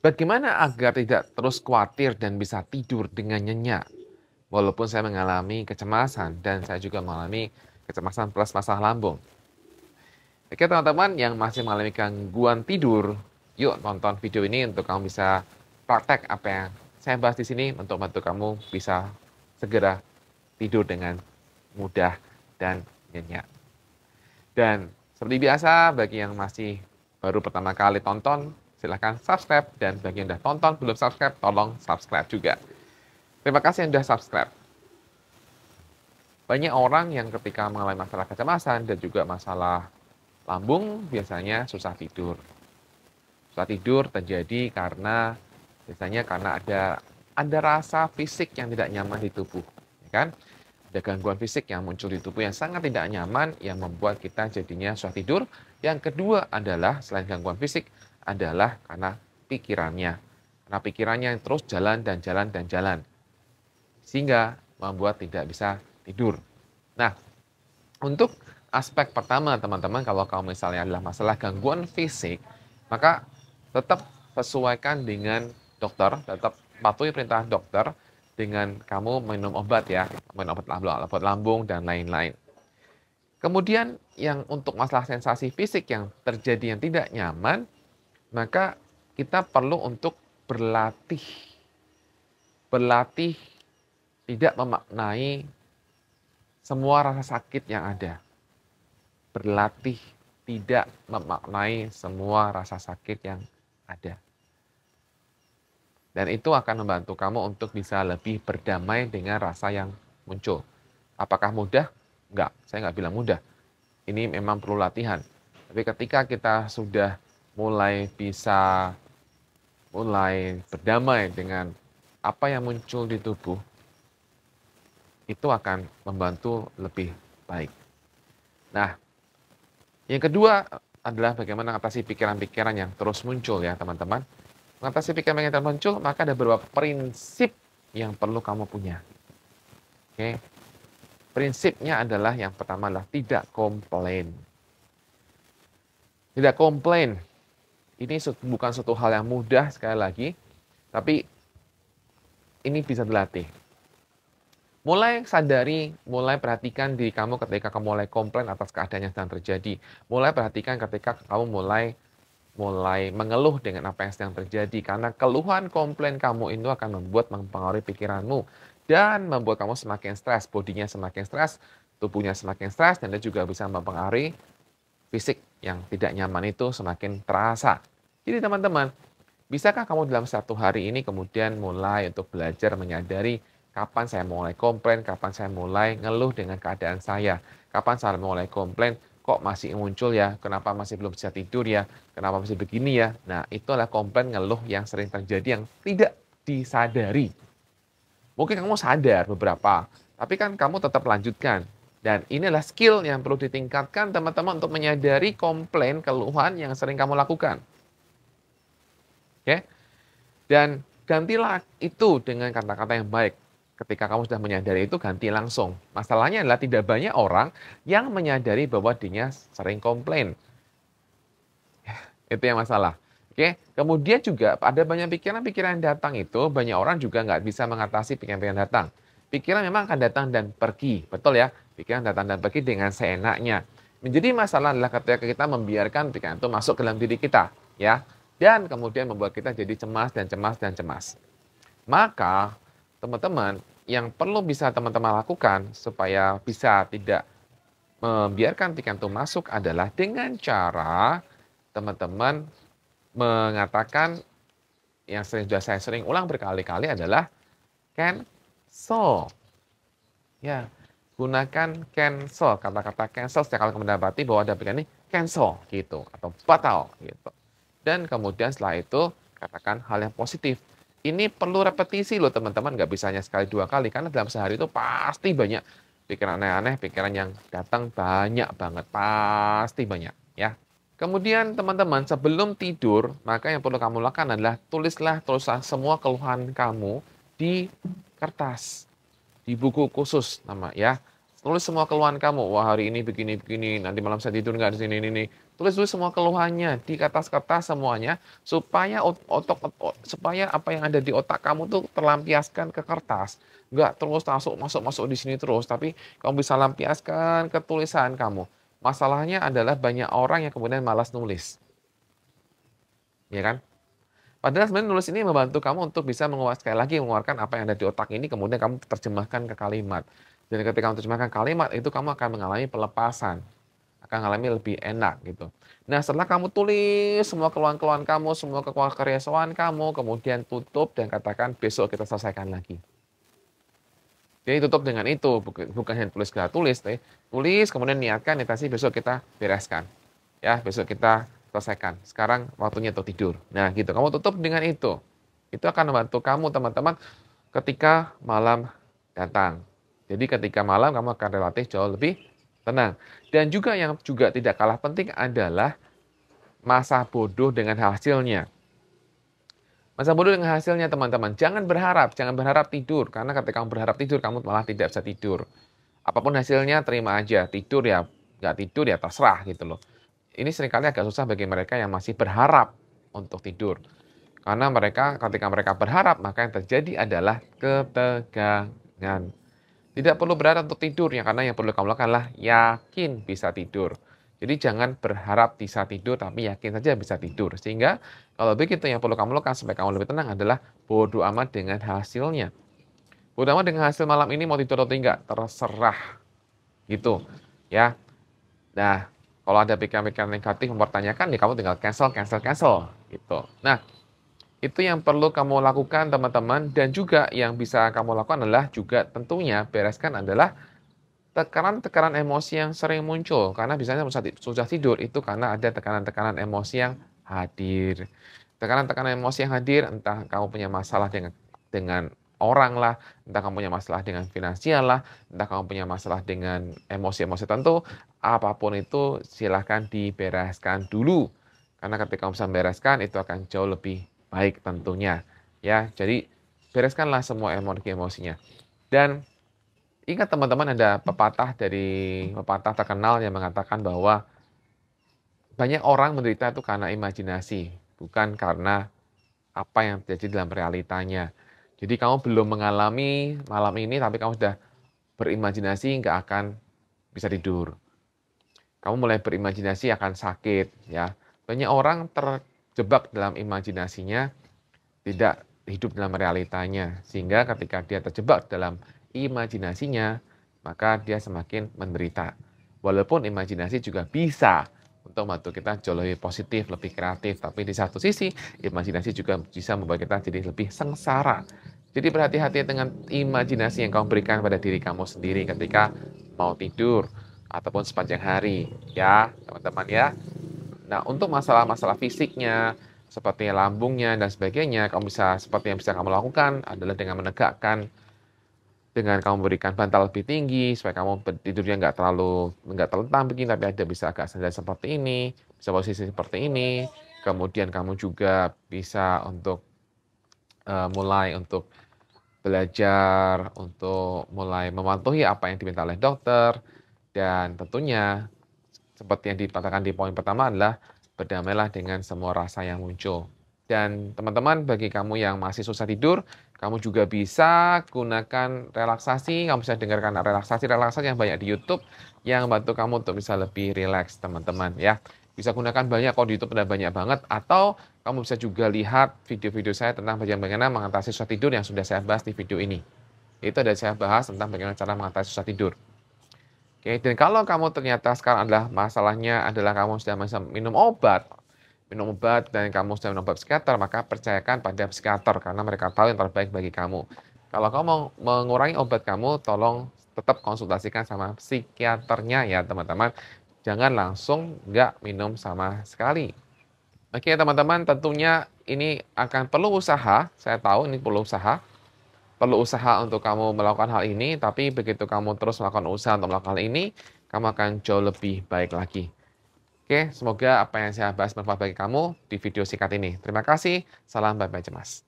Bagaimana agar tidak terus khawatir dan bisa tidur dengan nyenyak? Walaupun saya mengalami kecemasan dan saya juga mengalami kecemasan plus masalah lambung. Oke teman-teman yang masih mengalami gangguan tidur, yuk tonton video ini untuk kamu bisa praktek apa yang saya bahas di sini untuk membantu kamu bisa segera tidur dengan mudah dan nyenyak. Dan seperti biasa, bagi yang masih baru pertama kali tonton, silahkan subscribe. Dan bagi yang sudah tonton belum subscribe, tolong subscribe juga. Terima kasih yang sudah subscribe. Banyak orang yang ketika mengalami masalah kecemasan dan juga masalah lambung, biasanya susah tidur. Susah tidur terjadi karena biasanya karena ada rasa fisik yang tidak nyaman di tubuh, ya kan? Ada gangguan fisik yang muncul di tubuh yang sangat tidak nyaman yang membuat kita jadinya susah tidur. Yang kedua adalah selain gangguan fisik adalah karena pikirannya. Karena pikirannya yang terus jalan dan jalan dan jalan. Sehingga membuat tidak bisa tidur. Nah, untuk aspek pertama teman-teman, kalau kamu misalnya adalah masalah gangguan fisik, maka tetap sesuaikan dengan dokter, tetap patuhi perintah dokter dengan kamu minum obat ya, minum obat lambung dan lain-lain. Kemudian yang untuk masalah sensasi fisik yang terjadi yang tidak nyaman, maka kita perlu untuk berlatih. Berlatih tidak memaknai semua rasa sakit yang ada. Berlatih tidak memaknai semua rasa sakit yang ada. Dan itu akan membantu kamu untuk bisa lebih berdamai dengan rasa yang muncul. Apakah mudah? Enggak, saya nggak bilang mudah. Ini memang perlu latihan. Tapi ketika kita sudah mulai berdamai dengan apa yang muncul di tubuh, itu akan membantu lebih baik. Nah, yang kedua adalah bagaimana mengatasi pikiran-pikiran yang terus muncul ya teman-teman. Mengatasi pikiran yang terus muncul, maka ada beberapa prinsip yang perlu kamu punya. Oke. Prinsipnya adalah yang pertama adalah tidak komplain. Tidak komplain. Ini bukan suatu hal yang mudah sekali lagi, tapi ini bisa dilatih. Mulai sadari, mulai perhatikan diri kamu ketika kamu mulai komplain atas keadaan yang sedang terjadi. Mulai perhatikan ketika kamu mulai mengeluh dengan apa yang sedang terjadi. Karena keluhan komplain kamu itu akan mempengaruhi pikiranmu. Dan membuat kamu semakin stres, bodinya semakin stres, tubuhnya semakin stres, dan itu juga bisa mempengaruhi fisik yang tidak nyaman itu semakin terasa. Jadi teman-teman, bisakah kamu dalam satu hari ini kemudian mulai untuk belajar menyadari kapan saya mulai komplain, kapan saya mulai ngeluh dengan keadaan saya, kapan saya mulai komplain, kok masih muncul ya, kenapa masih belum bisa tidur ya, kenapa masih begini ya. Nah, itu adalah komplain ngeluh yang sering terjadi yang tidak disadari. Mungkin kamu sadar beberapa, tapi kan kamu tetap lanjutkan. Dan ini adalah skill yang perlu ditingkatkan teman-teman untuk menyadari komplain, keluhan yang sering kamu lakukan. Oke? Dan gantilah itu dengan kata-kata yang baik. Ketika kamu sudah menyadari itu, ganti langsung. Masalahnya adalah tidak banyak orang yang menyadari bahwa dirinya sering komplain. Itu yang masalah. Oke, kemudian juga ada banyak pikiran-pikiran yang datang itu, banyak orang juga nggak bisa mengatasi pikiran-pikiran datang. Pikiran memang akan datang dan pergi, betul ya? Pikiran datang dan pergi dengan seenaknya. Menjadi masalah adalah ketika kita membiarkan pikiran itu masuk ke dalam diri kita, ya, dan kemudian membuat kita jadi cemas dan cemas dan cemas. Maka, teman-teman, yang perlu bisa teman-teman lakukan supaya bisa tidak membiarkan pikiran itu masuk adalah dengan cara teman-teman mengatakan yang sudah saya sering ulang berkali-kali adalah cancel. Ya, gunakan cancel, kata-kata cancel setiap kali kamu mendapati bahwa ada pikiran ini cancel gitu atau batal gitu. Dan kemudian setelah itu katakan hal yang positif. Ini perlu repetisi loh teman-teman, nggak bisa hanya sekali dua kali karena dalam sehari itu pasti banyak pikiran aneh-aneh, pikiran yang datang banyak banget, pasti banyak ya. Kemudian teman-teman sebelum tidur, maka yang perlu kamu lakukan adalah tulislah semua keluhan kamu di kertas, di buku khusus nama ya. Tulis semua keluhan kamu. Wah hari ini begini-begini, nanti malam saya tidur nggak di sini ini. Tulis semua keluhannya di kertas-kertas semuanya, supaya supaya apa yang ada di otak kamu tuh terlampiaskan ke kertas. Nggak terus masuk di sini terus, tapi kamu bisa lampiaskan ke tulisan kamu. Masalahnya adalah banyak orang yang kemudian malas nulis, ya kan? Padahal sebenarnya nulis ini membantu kamu untuk bisa sekali lagi mengeluarkan apa yang ada di otak ini, kemudian kamu terjemahkan ke kalimat. Dan ketika kamu terjemahkan kalimat, itu kamu akan mengalami pelepasan, akan mengalami lebih enak gitu. Nah, setelah kamu tulis semua keluhan-keluhan kamu, semua kerisauan kamu, kemudian tutup dan katakan besok kita selesaikan lagi. Jadi tutup dengan itu, bukan hanya tulis tulis kemudian niatkan intensif besok kita bereskan. Ya, besok kita selesaikan. Sekarang waktunya untuk tidur. Nah, gitu. Kamu tutup dengan itu. Itu akan membantu kamu teman-teman ketika malam datang. Jadi ketika malam kamu akan relatif jauh lebih tenang. Dan juga yang juga tidak kalah penting adalah masa bodoh dengan hasilnya. Masa bodoh dengan hasilnya teman-teman. Jangan berharap tidur. Karena ketika kamu berharap tidur, kamu malah tidak bisa tidur. Apapun hasilnya terima aja. Tidur ya, nggak tidur ya terserah gitu loh. Ini seringkali agak susah bagi mereka yang masih berharap untuk tidur. Karena ketika mereka berharap, maka yang terjadi adalah ketegangan. Tidak perlu berharap untuk tidur, karena yang perlu kamu lakukan adalah yakin bisa tidur. Jadi jangan berharap bisa tidur, tapi yakin saja bisa tidur. Sehingga kalau begitu yang perlu kamu lakukan supaya kamu lebih tenang adalah bodo amat dengan hasilnya. Bodo amat dengan hasil malam ini mau tidur atau tidak, terserah. Gitu. Ya. Nah, kalau ada pikiran-pikiran negatif mempertanyakan, ya kamu tinggal cancel, gitu. Nah, itu yang perlu kamu lakukan teman-teman, dan juga yang bisa kamu lakukan adalah juga tentunya bereskan adalah tekanan-tekanan emosi yang sering muncul. Karena biasanya susah tidur itu karena ada tekanan-tekanan emosi yang hadir. Tekanan-tekanan emosi yang hadir, entah kamu punya masalah dengan orang lah, entah kamu punya masalah dengan finansial lah, entah kamu punya masalah dengan emosi-emosi tertentu, apapun itu silahkan dibereskan dulu. Karena ketika kamu bisa membereskan, itu akan jauh lebih baik tentunya. Ya, jadi bereskanlah semua emosinya. Dan ingat teman-teman, ada pepatah terkenal yang mengatakan bahwa banyak orang menderita itu karena imajinasi, bukan karena apa yang terjadi dalam realitanya. Jadi kamu belum mengalami malam ini, tapi kamu sudah berimajinasi nggak akan bisa tidur. Kamu mulai berimajinasi akan sakit, ya. Banyak orang terjebak dalam imajinasinya, tidak hidup dalam realitanya. Sehingga ketika dia terjebak dalam imajinasinya, maka dia semakin menderita. Walaupun imajinasi juga bisa untuk membantu kita jauh lebih positif, lebih kreatif. Tapi di satu sisi, imajinasi juga bisa membuat kita jadi lebih sengsara. Jadi berhati-hati dengan imajinasi yang kamu berikan pada diri kamu sendiri ketika mau tidur ataupun sepanjang hari, ya teman-teman ya. Nah, untuk masalah-masalah fisiknya, seperti lambungnya dan sebagainya, seperti yang bisa kamu lakukan adalah dengan menegakkan, dengan kamu berikan bantal lebih tinggi supaya kamu tidurnya nggak terlentang begini, tapi ada bisa agak sandar seperti ini, bisa posisi seperti ini. Kemudian kamu juga bisa untuk mulai untuk belajar, untuk mulai mematuhi apa yang diminta oleh dokter, dan tentunya seperti yang dikatakan di poin pertama adalah berdamailah dengan semua rasa yang muncul. Dan teman-teman, bagi kamu yang masih susah tidur, kamu juga bisa gunakan relaksasi, kamu bisa dengarkan relaksasi yang banyak di YouTube yang membantu kamu untuk bisa lebih rileks, teman-teman ya. Bisa gunakan banyak, kok di YouTube ada banyak banget, atau kamu bisa juga lihat video-video saya tentang bagaimana mengatasi susah tidur yang sudah saya bahas di video ini. Itu ada saya bahas tentang bagaimana cara mengatasi susah tidur. Oke, dan kalau kamu ternyata sekarang masalahnya adalah kamu sudah minum obat dan kamu sudah minum obat psikiater, maka percayakan pada psikiater karena mereka tahu yang terbaik bagi kamu. Kalau kamu mau mengurangi obat kamu, tolong tetap konsultasikan sama psikiaternya ya teman-teman. Jangan langsung nggak minum sama sekali. Oke teman-teman, tentunya ini akan perlu usaha, saya tahu ini perlu usaha untuk kamu melakukan hal ini, tapi begitu kamu terus melakukan usaha untuk melakukan hal ini, kamu akan jauh lebih baik lagi. Oke, semoga apa yang saya bahas bermanfaat bagi kamu di video singkat ini. Terima kasih, salam bye-bye cemas.